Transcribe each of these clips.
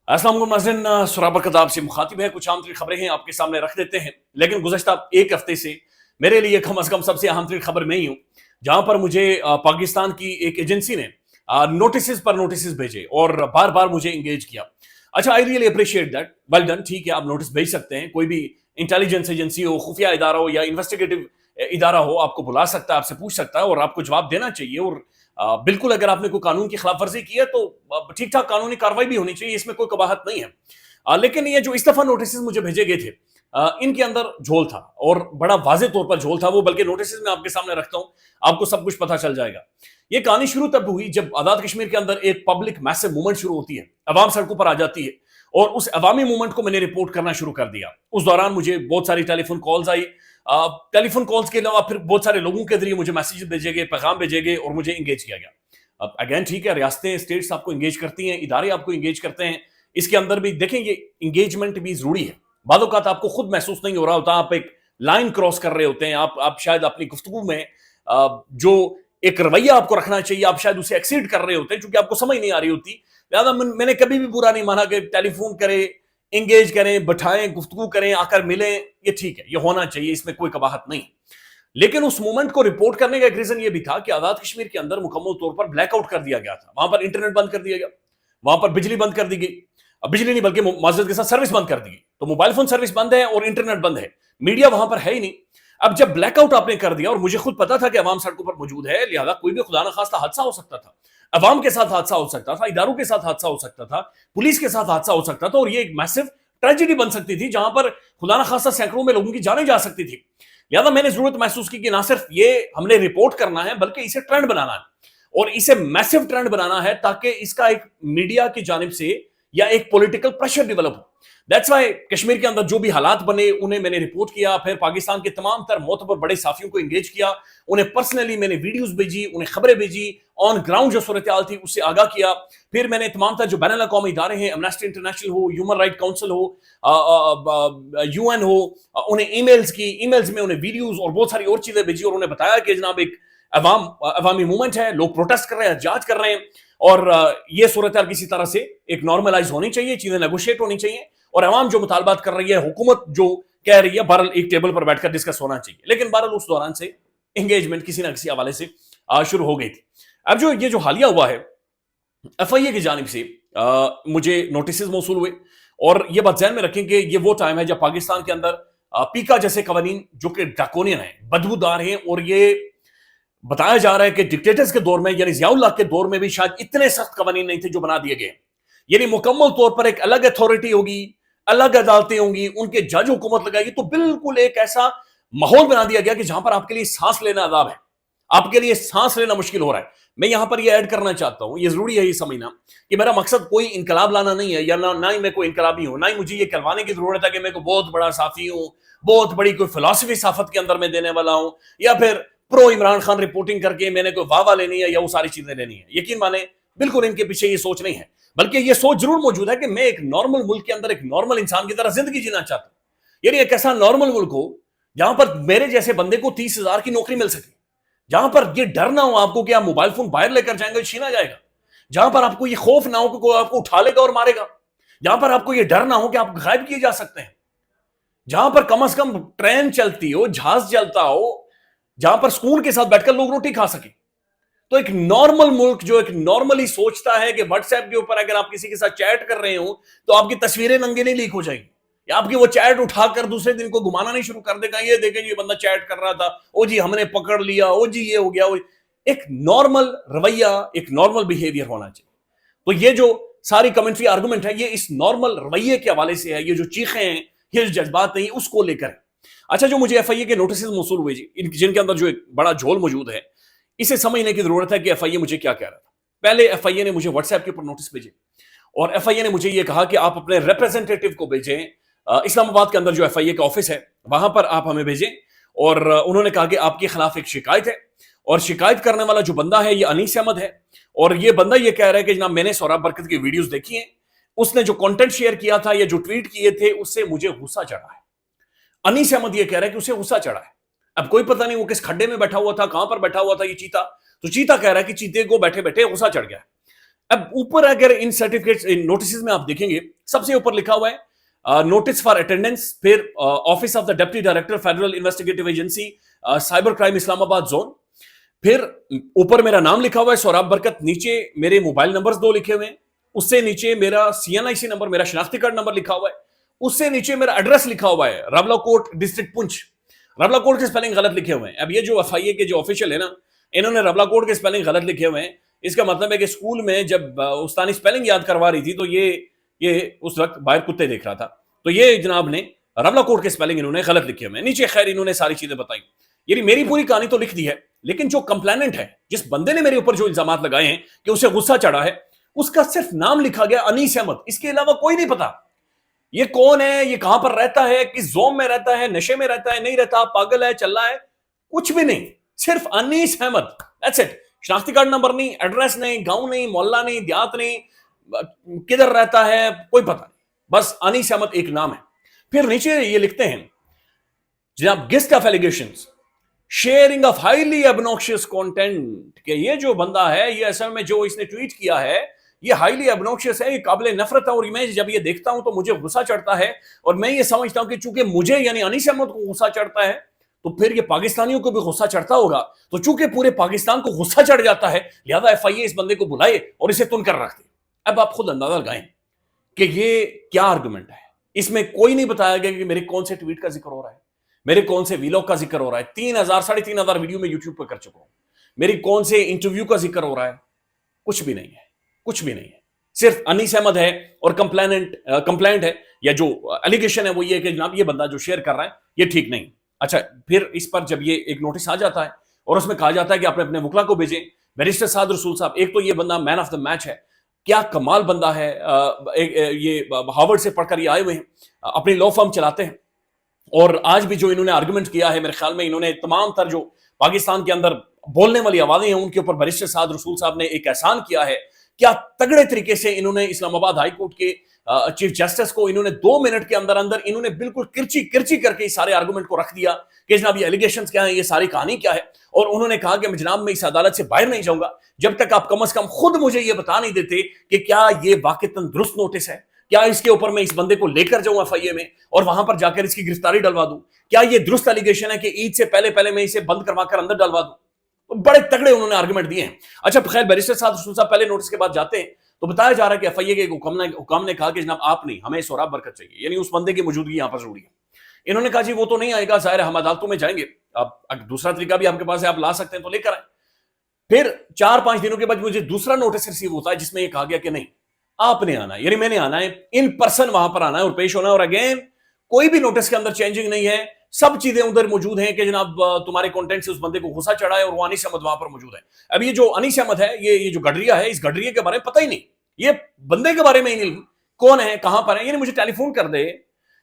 अस्सलाम वालेकुम नाज़रीन, सुराब कताब से मुखातिब है। कुछ अहम तरीन खबरें हैं आपके सामने रख देते हैं, लेकिन गुज़श्ता एक हफ्ते से मेरे लिए कम अज़ कम सबसे अहम तरीन खबर मैं ही हूँ, जहाँ पर मुझे पाकिस्तान की एक एजेंसी ने नोटिस पर नोटिस भेजे और बार बार मुझे इंगेज किया। अच्छा, I really appreciate that, well done. ठीक है, आप नोटिस भेज सकते हैं, कोई भी इंटेलिजेंस एजेंसी हो, खुफिया इदारा हो या इन्वेस्टिगेटिव इदारा हो, आपको बुला सकता है, आपसे पूछ सकता है और आपको जवाब देना चाहिए। और बिल्कुल अगर आपने कोई कानून की खिलाफ वर्जी की है तो ठीक ठाक कानूनी कार्रवाई भी होनी चाहिए, इसमें कोई कबाहत नहीं है। लेकिन ये जो इस दफा नोटिस मुझे भेजे गए थे, इनके अंदर झोल था और बड़ा वाजे तौर पर झोल था। वो बल्कि नोटिस में आपके सामने रखता हूं, आपको सब कुछ पता चल जाएगा। ये कहानी शुरू तब हुई जब आजाद कश्मीर के अंदर एक पब्लिक मैसिव मूवमेंट शुरू होती है, अवाम सड़कों पर आ जाती है और उस अवामी मूवमेंट को मैंने रिपोर्ट करना शुरू कर दिया। उस दौरान मुझे बहुत सारी टेलीफोन कॉल्स आई। टेलीफोन कॉल्स के अलावा फिर बहुत सारे लोगों के जरिए मुझे मैसेज भेजे गए, पैगाम भेजे गए और मुझे इंगेज किया गया। अब अगेन ठीक है, रियासतें स्टेट्स आपको इंगेज करती हैं, इदारे आपको इंगेज करते हैं। इसके अंदर भी देखें, ये इंगेजमेंट भी जरूरी है। बाद औक़ात आपको खुद महसूस नहीं हो रहा होता, आप एक लाइन क्रॉस कर रहे होते हैं, आप शायद अपनी गुफ्तगू में जो एक रवैया आपको रखना चाहिए, आप शायद उसे एक्सीड कर रहे होते हैं, क्योंकि आपको समझ नहीं आ रही होती। लिहाजा मैंने कभी भी बुरा नहीं माना कि टेलीफोन करें, इंगेज करें, बैठाएं, गुफ्तगू करें, आकर मिलें, ये ठीक है, ये होना चाहिए, इसमें कोई कबाहत नहीं। लेकिन उस मूवमेंट को रिपोर्ट करने का एक रीजन ये भी था कि आजाद कश्मीर के अंदर मुकम्मल तौर पर ब्लैकआउट कर दिया गया था। वहां पर इंटरनेट बंद कर दिया गया, वहां पर बिजली बंद कर दी गई। अब बिजली नहीं बल्कि माजरत के साथ सर्विस बंद कर दी गई। तो मोबाइल फोन सर्विस बंद है और इंटरनेट बंद है, मीडिया वहां पर है ही नहीं। अब जब ब्लैकआउट आपने कर दिया और मुझे खुद पता था कि अवाम सड़कों पर मौजूद है, लिहाजा कोई भी खुदा न खास्ता हादसा हो सकता था, अवाम के साथ हादसा हो सकता था, इदारों के साथ हादसा हो सकता था, पुलिस के साथ हादसा हो सकता था और ये एक मैसिव ट्रेजेडी बन सकती थी, जहां पर खुदा न खास्ता सैकड़ों में लोगों की जानें जा सकती थी। लिहाजा मैंने जरूरत महसूस की कि ना सिर्फ ये हमने रिपोर्ट करना है, बल्कि इसे ट्रेंड बनाना है और इसे मैसिव ट्रेंड बनाना है, ताकि इसका एक मीडिया की जानिब से या एक पॉलिटिकल प्रेशर डेवलप हो। दैट्स व्हाई कश्मीर के अंदर जो भी हालात बने उन्हें मैंने रिपोर्ट किया, फिर पाकिस्तान के तमाम तर मोतबर बड़े साफियों को एंगेज किया, उन्हें पर्सनली मैंने वीडियोस भेजी, उन्हें खबरें भेजी, ऑन ग्राउंड जो सूरत हाल थी उससे आगाह किया। फिर मैंने तमाम तर जो बैनुल अक़वामी इदारे हैं, एमनेस्टी इंटरनेशनल हो, ह्यूमन राइट काउंसिल हो, यूएन हो, उन्हें ईमेल्स की, ईमेल्स में उन्हें वीडियोस और बहुत सारी और चीजें भेजी और उन्हें बताया कि जनाब एक अवामी मूवमेंट है, लोग प्रोटेस्ट कर रहे हैं, जांच कर रहे हैं और ये सूरत हाल किसी तरह से एक नॉर्मलाइज होनी चाहिए, चीजें नेगोशिएट होनी चाहिए और अवाम जो मुतालबात कर रही है, हुकूमत जो कह रही है, बहरहाल एक टेबल पर बैठकर डिस्कस होना चाहिए। लेकिन बहरहाल उस दौरान से एंगेजमेंट किसी ना किसी हवाले से शुरू हो गई थी। अब जो ये जो हालिया हुआ है, एफआईए की जानिब से मुझे नोटिस मौसूल हुए और ये बात ध्यान में रखें कि ये वो टाइम है जब पाकिस्तान के अंदर पीका जैसे कवानीन जो कि ड्रैकोनियन है, बदबूदार हैं और ये बताया जा रहा है कि डिक्टेटर्स के दौर में यानी ज़ियाउल्लाह के दौर में भी शायद इतने सख्त कवानीन नहीं थे जो बना दिए गए। यानी मुकम्मल तौर पर एक अलग अथॉरिटी होगी, अलग अदालतें होंगी, उनके जज हुकूमत लगाएगी, तो बिल्कुल एक ऐसा माहौल बना दिया गया कि जहां पर आपके लिए सांस लेना अदाब है, आपके लिए सांस लेना मुश्किल हो रहा है। मैं यहां पर ये ऐड करना चाहता हूं, ये जरूरी है ये समझना कि मेरा मकसद कोई इनकलाब लाना नहीं है, या ना ही मैं कोई इनकलाबी हूं, ना ही मुझे ये कहवाने की जरूरत है कि मैं कोई बहुत बड़ा साफी हूं, बहुत बड़ी कोई फिलॉसफी साफत के अंदर मैं देने वाला हूं, या फिर प्रो इमरान खान रिपोर्टिंग करके मैंने कोई वाह लेनी है या वो सारी चीजें लेनी है। यकीन माने बिल्कुल इनके पीछे ये सोच नहीं है, बल्कि ये सोच जरूर मौजूद है कि मैं एक नॉर्मल मुल्क के अंदर एक नॉर्मल इंसान की तरह जिंदगी जीना चाहता हूं। यानी एक ऐसा नॉर्मल मुल्क हो जहां पर मेरे जैसे बंदे को 30,000 की नौकरी मिल सके, जहां पर ये डर ना हो आपको कि आप मोबाइल फोन बाहर लेकर जाएंगे छीना जाएगा, जहां पर आपको ये खौफ ना हो कि कोई आपको उठा लेगा और मारेगा, जहां पर आपको ये डर ना हो कि आप गायब किए जा सकते हैं, जहां पर कम से कम ट्रेन चलती हो, जहाज चलता हो, जहां पर सुकून के साथ बैठकर लोग रोटी खा सके। तो एक नॉर्मल मुल्क जो एक नॉर्मली सोचता है कि व्हाट्सएप के ऊपर अगर आप किसी के साथ चैट कर रहे हो तो आपकी तस्वीरें नंगे नहीं लीक हो जाएंगी, या आपकी वो चैट उठाकर दूसरे दिन को घुमाना नहीं शुरू कर देगा, ये देखें ये बंदा चैट कर रहा था, ओ जी हमने पकड़ लिया, ओ जी ये हो गया। एक नॉर्मल रवैया, एक नॉर्मल बिहेवियर होना चाहिए। तो ये जो सारी कमेंट्री आर्गुमेंट है, ये इस नॉर्मल रवैये के हवाले से है, ये जो चीखें हैं, ये जो जज्बात नहीं, उसको लेकर। अच्छा, जो मुझे एफआईए के नोटिस मौसूल हुए जी, जिनके अंदर जो एक बड़ा झोल मौजूद है, इसे समझने की जरूरत है कि एफआईए मुझे क्या कह रहा था। पहले एफआईए ने मुझे व्हाट्सएप के ऊपर नोटिस भेजे और एफआईए ने मुझे यह कहा कि आप अपने रिप्रेजेंटेटिव को भेजें, इस्लामाबाद के अंदर जो एफआईए का ऑफिस है वहां पर आप हमें भेजें। और उन्होंने कहा कि आपके खिलाफ एक शिकायत है और शिकायत करने वाला जो बंदा है ये अनीस अहमद है, और ये बंदा ये कह रहा है कि जनाब मैंने सौरभ बरकत की वीडियोस देखी हैं, उसने जो कंटेंट शेयर किया था या जो ट्वीट किए थे उससे मुझे गुस्सा चढ़ा है। अनीस अहमद ये कह रहा है कि उसे गुस्सा चढ़ा है। अब कोई पता नहीं वो किस खड्डे में बैठा हुआ था, कहां पर बैठा हुआ था ये चीता, तो चीता कह रहा है कि चीते को बैठे बैठे गुस्सा चढ़ गया। अब ऊपर अगर इन सर्टिफिकेट्स इन नोटिस में आप देखेंगे, सबसे ऊपर लिखा हुआ है नोटिस फॉर अटेंडेंस, फिर office of the deputy director federal investigative agency cyber crime Islamabad zone, फिर ऊपर मेरा नाम लिखा हुआ है सोराब बरकत, नीचे मेरे मोबाइल नंबर्स 2 लिखे हुए हैं, उससे नीचे मेरा सीएनआईसी नंबर, मेरा शनाख्ती कार्ड नंबर लिखा हुआ है, उससे नीचे मेरा एड्रेस लिखा हुआ है रबला कोट डिस्ट्रिक्ट पुंछ। रबला कोट के स्पेलिंग गलत लिखे हुए हैं। अब ये जो एफआईए के जो ऑफिशियल है ना, इन्होंने रबला कोट के स्पेलिंग गलत लिखे हुए हैं। इसका मतलब है कि स्कूल में जब उस्तानी स्पेलिंग याद करवा रही थी तो ये उस वक्त बाहर कुत्ते देख रहा था, तो ये जनाब ने रबला कोट के स्पेलिंग इन्होंने गलत लिखे हुए हैं। नीचे खैर इन्होंने सारी चीजें बताई। यानी मेरी पूरी कहानी तो लिख दी है, लेकिन जो कंप्लेनेंट है, जिस बंदे ने मेरे ऊपर जो इल्जाम लगाए हैं कि उसे गुस्सा चढ़ा है, उसका सिर्फ नाम लिखा गया अनीस अहमद, इसके अलावा कोई नहीं पता ये कौन है, ये कहां पर रहता है, किस जोन में रहता है, नशे में रहता है, नहीं रहता, पागल है, चल रहा है, कुछ भी नहीं, सिर्फ अनीस अहमद, दैट्स इट। शनाख्ती कार्ड नंबर नहीं, एड्रेस नहीं, गांव नहीं, मोहल्ला नहीं, देहात नहीं, किधर रहता है कोई पता नहीं, बस अनीस अहमद एक नाम है। फिर नीचे ये लिखते हैं जनाब guest of allegations, sharing of highly obnoxious content, कि ये जो बंदा है, ये असल में जो इसने ट्वीट किया है ये हाईली ऑब्नॉक्शियस है, ये काबिल नफरत है, और मैं जब ये देखता हूं तो मुझे गुस्सा चढ़ता है, और मैं ये समझता हूं कि चूंकि मुझे यानी अनीस अहमद को गुस्सा चढ़ता है तो फिर ये पाकिस्तानियों को भी गुस्सा चढ़ता होगा, तो चूंकि पूरे पाकिस्तान को गुस्सा चढ़ जाता है लिहाजा एफआईए इस बंदे को बुलाए और इसे तुन कर रखते। अब आप खुद अंदाजा लगाएं कि ये क्या आर्गुमेंट है। इसमें कोई नहीं बताया गया कि मेरे कौन से ट्वीट का जिक्र हो रहा है, मेरे कौन से वीलॉग का जिक्र हो रहा है, 3000 3,500 वीडियो में यूट्यूब पर कर चुका हूं, मेरी कौन से इंटरव्यू का जिक्र हो रहा है, कुछ भी नहीं है, कुछ भी नहीं है। सिर्फ अनीस अहमद है और कंप्लेंट है, या जो एलिगेशन है वो ये कि जनाब ये बंदा जो शेयर कर रहा है ये ठीक नहीं। अच्छा, फिर इस पर जब ये एक नोटिस आ जाता है और उसमें कहा जाता है कि आपने अपने वकला को भेजें, बैरिस्टर साद रसूल साहब, एक तो ये बंदा मैन ऑफ द मैच है, क्या कमाल बंदा है, ये हार्वर्ड से पढ़कर ये आए हुए हैं, अपनी लॉ फर्म चलाते हैं, और आज भी जो इन्होंने आर्गुमेंट किया है, मेरे ख्याल में इन्होंने तमाम तर जो पाकिस्तान के अंदर बोलने वाली आवाजें हैं उनके ऊपर बैरिस्टर साद रसूल साहब ने एक एहसान किया है। क्या तगड़े तरीके से इन्होंने इस्लामाबाद हाई कोर्ट के चीफ जस्टिस को इन्होंने 2 मिनट के अंदर अंदर इन्होंने बिल्कुल किरची किरची करके इस सारे आर्गुमेंट को रख दिया कि जनाब ये एलिगेशंस क्या है, ये सारी कहानी क्या है, और उन्होंने कहा कि जनाब मैं इस अदालत से बाहर नहीं जाऊंगा जब तक आप कम से कम खुद मुझे ये बता नहीं देते कि क्या ये वाकईतन दुरुस्त नोटिस है, क्या इसके ऊपर मैं इस बंदे को लेकर जाऊं एफआईए में और वहां पर जाकर इसकी गिरफ्तारी डलवा दूं, क्या ये दुरुस्त एलिगेशन है कि ईद से पहले पहले मैं इसे बंद करवाकर अंदर डलवा दूं। तो बड़े तगड़े उन्होंने आर्गुमेंट दिए हैं। अच्छा खैर, बैरिस्टर साहब रसूल साहब पहले नोटिस के बाद जाते हैं तो बताया जा रहा है कि एफआईए के हुकाम ने कहा कि जनाब आप नहीं, हमें सोराब बरकत चाहिए, यानी उस बंदे की मौजूदगी यहां पर जरूरी है। इन्होंने कहा जी वो तो नहीं आएगा, जाहिर है हम अदालतों में जाएंगे, अब दूसरा तरीका भी आपके पास है, आप ला सकते हैं तो लेकर आए। फिर 4-5 दिनों के बाद मुझे दूसरा नोटिस रिसीव होता है जिसमें यह कहा गया कि नहीं आपने आना है, यानी मैंने आना है, इन पर्सन वहां पर आना है और पेश होना है, और अगेन कोई भी नोटिस के अंदर चेंजिंग नहीं है, सब चीजें उधर मौजूद हैं कि जनाब तुम्हारे कंटेंट से उस बंदे को गुस्सा चढ़ा है और वो अनीस अहमद वहां पर मौजूद है। अब ये जो अनीस अहमद है, ये जो गडरिया है, इस गडरिया के बारे में पता ही नहीं, ये बंदे के बारे में ही नहीं, कौन है, कहां पर है, यानी मुझे टेलीफोन कर दे,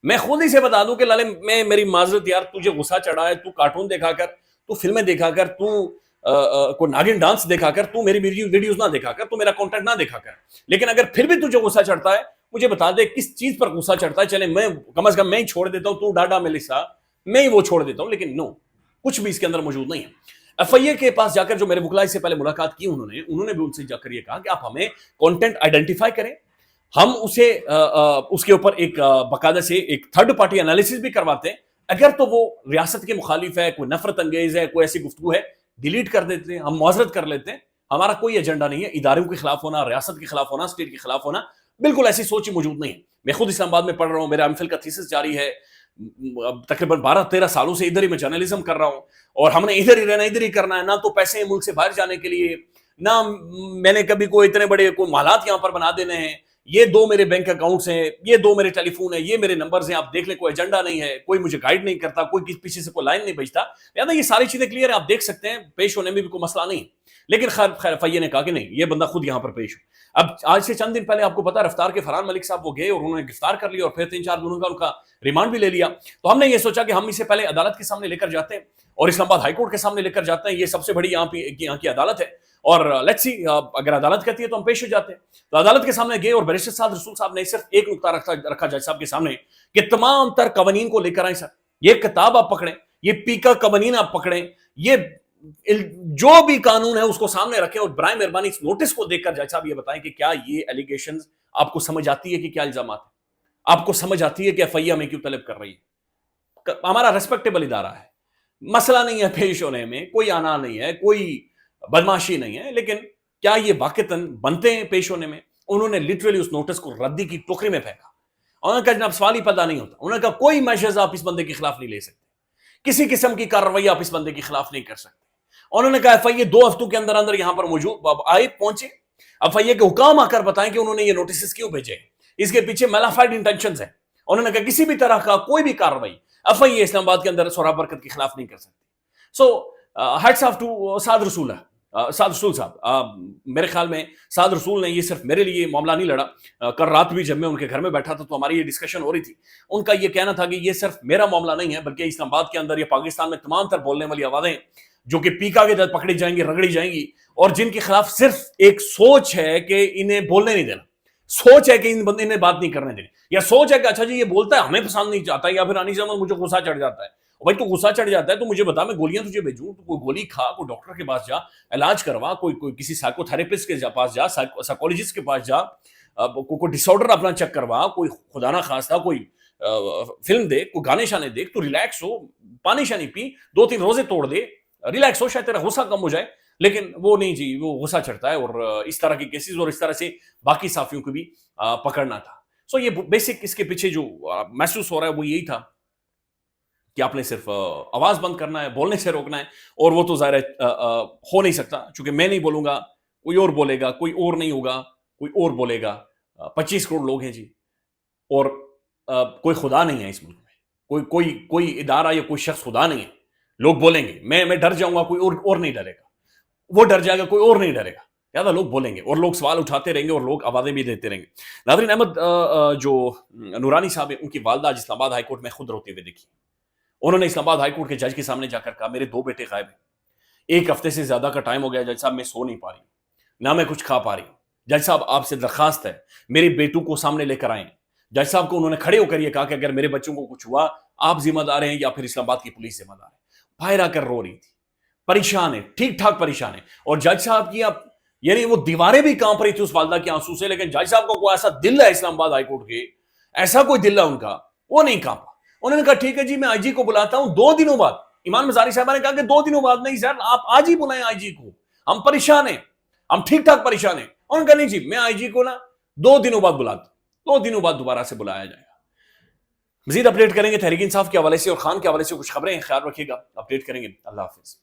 मैं खुद ही से बता दूं कि लाले मैं मेरी माजरत यार, तुझे गुस्सा चढ़ा है, तू कार्टून देखा कर, तू फिल्में देखा कर, तू कोई नागिन डांस देखा कर, तू मेरी वीडियोस ना देखा कर, तू मेरा कंटेंट ना देखा कर, लेकिन अगर फिर भी तुझे गुस्सा चढ़ता है मुझे बता दे किस चीज पर गुस्सा चढ़ता है, चले मैं कम से कम मैं ही छोड़ देता हूं, तू डाडा मेलिसा मैं ही वो छोड़ देता हूं, लेकिन नो, कुछ भी इसके अंदर मौजूद नहीं है। एफआईए के पास जाकर जो मेरे वकला से पहले मुलाकात की उन्होंने भी उनसे जाकर ये कहा कि आप हमें कंटेंट आइडेंटिफाई करें, हम उसे उसके ऊपर एक बाकायदा से एक थर्ड पार्टी एनालिसिस भी करवाते हैं, अगर तो वो रियासत के मुखालिफ है, कोई नफरत अंगेज है, कोई ऐसी गुफ्तगू है, डिलीट कर देते हैं, हम मुआजरत कर लेते हैं, हमारा कोई एजेंडा नहीं है इदारों के खिलाफ होना, रियासत के खिलाफ होना, स्टेट के खिलाफ होना, बिल्कुल ऐसी सोच ही मौजूद नहीं है। मैं खुद इस्लामाबाद में पढ़ रहा हूँ, मेरा एमफिल का थीसिस जारी है, तकरीबन 12-13 सालों से इधर ही मैं जर्नलिज्म कर रहा हूँ, और हमने इधर ही रहना, इधर ही करना है, ना तो पैसे हैं मुल्क से बाहर जाने के लिए, ना मैंने कभी कोई इतने बड़े कोई मालात यहाँ पर बना देने हैं, ये 2 मेरे बैंक अकाउंट्स हैं, ये 2 मेरे टेलीफोन है, ये मेरे नंबर्स हैं, आप देख ले, कोई एजेंडा नहीं है, कोई मुझे गाइड नहीं करता, कोई पीछे से कोई लाइन नहीं भेजता, यानी ये सारी चीजें क्लियर है, आप देख सकते हैं, पेश होने में भी कोई मसला नहीं। लेकिन खैर एफआईए ने कहा कि नहीं, ये बंदा खुद यहां पर पेश हो। अब आज से चंद दिन पहले आपको पता, रफ्तार के फरहान मलिक साहब वो गए और उन्होंने गिरफ्तार कर लिया और फिर 3-4 दिनों का उनका रिमांड भी ले लिया। तो हमने ये सोचा कि हम इसे पहले अदालत के सामने लेकर जाते हैं और इस्लामाबाद हाईकोर्ट के सामने लेकर जाते हैं, ये सबसे बड़ी यहाँ की अदालत है, और लेट्स सी अगर अदालत कहती है तो हम पेश हो जाते हैं। तो अदालत के सामने गए और बैरिस्टर साद रसूल साहब ने सिर्फ एक नुकता रखा जज साहब के सामने कि तमाम तर कवानीन को लेकर आए सर, ये किताब आप पकड़ें, ये पीका कवानीन आप पकड़ें, ये جو بھی قانون ہے اس کو سامنے رکھیں اور برائے مہربانی اس نوٹس کو دیکھ کر جج صاحب یہ بتائیں کہ کیا یہ ایلیگیشنز آپ کو سمجھ آتی ہے کہ کیا الزامات ہیں, آپ کو سمجھ آتی ہے کہ ایف آئی اے ہمیں کیوں طلب کر رہی ہے. ہمارا ریسپیکٹیبل ادارہ ہے, مسئلہ نہیں ہے پیش ہونے میں, کوئی آنا نہیں ہے, کوئی بدماشی نہیں ہے, لیکن کیا یہ واقعتاً بنتے ہیں پیش ہونے میں؟ انہوں نے لٹرلی اس نوٹس کو ردی کی ٹوکری میں پھینکا. انہوں نے کہا جناب سوال ہی پیدا نہیں ہوتا. انہوں نے کہا کوئی میجرز آپ اس بندے کے خلاف نہیں لے سکتے, کسی قسم کی کارروائی آپ اس بندے کے خلاف نہیں کر سکتے. انہوں نے کہا ایف آئی اے 2 ہفتوں کے اندر اندر یہاں پر موجود آئے پہنچے, ایف آئی اے کے حکام آ کر بتائیں کہ انہوں نے یہ نوٹسز کیوں بھیجے, اس کے پیچھے میلافائڈ انٹینشنز ہیں. انہوں نے کہا کسی بھی طرح کا کوئی بھی کارروائی ایف آئی اے اسلام آباد کے اندر سہراب برکت کے خلاف نہیں کر سکتی. سو ہیٹس آف ٹو سعد رسول صاحب. میرے خیال میں سعد رسول نے یہ صرف میرے لیے معاملہ نہیں لڑا, کل رات بھی جب میں ان کے گھر میں بیٹھا تھا تو ہماری یہ ڈسکشن ہو رہی تھی. ان کا یہ کہنا تھا کہ یہ صرف میرا معاملہ نہیں ہے بلکہ اسلام آباد کے اندر یا پاکستان میں تمام تر بولنے والی آوازیں جو کہ پیکا کے تحت پکڑی جائیں گی, رگڑی جائیں گی, اور جن کے خلاف صرف ایک سوچ ہے کہ انہیں بولنے نہیں دینا, سوچ ہے کہ ان بندے انہیں بات نہیں کرنے دینی, یا سوچ ہے کہ اچھا جی یہ بولتا ہے ہمیں پسند نہیں چاہتا, یا پھر انیس احمد مجھے غصہ چڑھ جاتا ہے. بھائی تو غصہ چڑھ جاتا ہے تو مجھے بتا, میں گولیاں تجھے بھیجوں, تو کوئی گولی کھا, کوئی ڈاکٹر کے پاس جا, علاج کروا, کوئی کسی سائیکو تھراپسٹ کے پاس جا, سائیکولوجسٹ کے پاس جا, کوئی ڈس آرڈر اپنا چیک کروا, کوئی خدا نہ خواستہ کوئی فلم دیکھ, کوئی گانے شانے دیکھ, تو ریلیکس ہو, پانی شانی پی, 2-3 روزے توڑ دے, ریلیکس ہو, شاید تیرا غصہ کم ہو جائے. لیکن وہ نہیں جی, وہ غصہ چڑھتا ہے, اور اس طرح کی کیسز اور اس طرح سے باقی صحافیوں کو بھی پکڑنا تھا. سو یہ بیسک اس کے پیچھے جو محسوس ہو رہا ہے وہ یہی تھا کہ آپ نے صرف آواز بند کرنا ہے, بولنے سے روکنا ہے, اور وہ تو ظاہر ہے ہو نہیں سکتا, چونکہ میں نہیں بولوں گا, کوئی اور بولے گا, کوئی اور نہیں ہوگا, کوئی اور بولے گا. 25 کروڑ لوگ ہیں جی, اور کوئی خدا نہیں ہے اس ملک میں, کوئی ادارہ یا کوئی شخص خدا نہیں ہے. لوگ بولیں گے, میں ڈر جاؤں گا, کوئی اور نہیں ڈرے گا, وہ ڈر جائے گا, کوئی اور نہیں ڈرے گا, زیادہ لوگ بولیں گے اور لوگ سوال اٹھاتے رہیں گے اور لوگ آوازیں بھی دیتے رہیں گے. ناظرین, احمد جو نورانی صاحب ہیں, ان کی والدہ اسلام آباد ہائی کورٹ میں خود روتے ہوئے دیکھی. انہوں نے اسلام آباد ہائی کورٹ کے جج کے سامنے جا کر کہا میرے 2 بیٹے غائب ہیں, 1 ہفتے سے زیادہ کا ٹائم ہو گیا جج صاحب, میں سو نہیں پا رہی, نہ میں کچھ کھا پا رہی. جج صاحب آپ سے درخواست ہے میرے بیٹوں کو سامنے لے کر آئیں. جج صاحب کو انہوں نے کھڑے ہو کر یہ کہا کہ اگر میرے بچوں کو کچھ ہوا آپ ذمہ دار ہیں یا پھر اسلام آباد کی پولیس ذمہ دار ہے. باہر آ کر رو رہی تھی, پریشان ہے, ٹھیک ٹھاک پریشان ہے. اور جج صاحب کی یعنی وہ دیواریں بھی کانپ رہی تھی اس والدہ کے آنسو سے, لیکن جج صاحب کو کوئی ایسا دل ہے اسلام آباد ہائی کورٹ کے, ایسا کوئی دل ہے ان کا, وہ نہیں کانپا. انہوں نے کہا ٹھیک ہے جی, میں آئی جی کو بلاتا ہوں 2 دنوں بعد. ایمان مزاری صاحبہ نے کہا کہ 2 دنوں بعد نہیں سر, آپ آج ہی بلائیں آئی جی کو, ہم پریشان ہیں, ہم ٹھیک ٹھاک پریشان ہیں. انہوں نے کہا نہیں جی, میں آئی جی کو نا 2 دنوں بعد بلاتا ہوں, 2 دنوں بعد دوبارہ سے بلایا جائے گا. مزید اپڈیٹ کریں گے تحریک انصاف کے حوالے سے اور خان کے حوالے سے کچھ خبریں ہیں, خیال رکھیے گا, اپڈیٹ کریں گے. اللہ حافظ.